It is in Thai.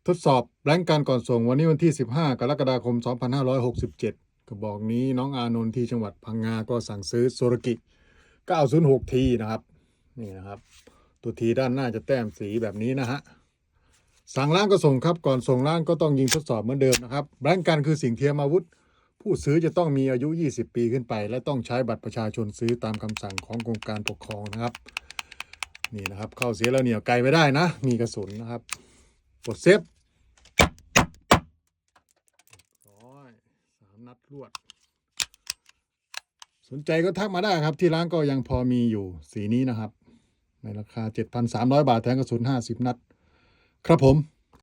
ทดสอบแบงก์การก่อนส่งวันนี้วันที่15กรกฎาคม2567กระบอกนี้น้องอานนท์ที่จังหวัดพังงาก็สั่งซื้อโซลากิ906Tนะครับนี่นะครับตัวทีด้านหน้าจะแต้มสีแบบนี้นะฮะสั่งร้านก็ส่งครับก่อนส่งร้านก็ต้องยิงทดสอบเหมือนเดิมนะครับแบงก์กันคือสิ่งเทียมอาวุธผู้ซื้อจะต้องมีอายุ20 ปีขึ้นไปและต้องใช้บัตรประชาชนซื้อตามคำสั่งของกรมการปกครองนะครับนี่นะครับเข้าเสียแล้วเหนี่ยวไกลไม่ได้นะมีกระสุนนะครับกดเซฟ3 นัดรวดสนใจก็ทักมาได้ครับที่ร้านก็ยังพอมีอยู่สีนี้นะครับในราคา 7,300 บาทแถมกระสุน50 นัดครับผม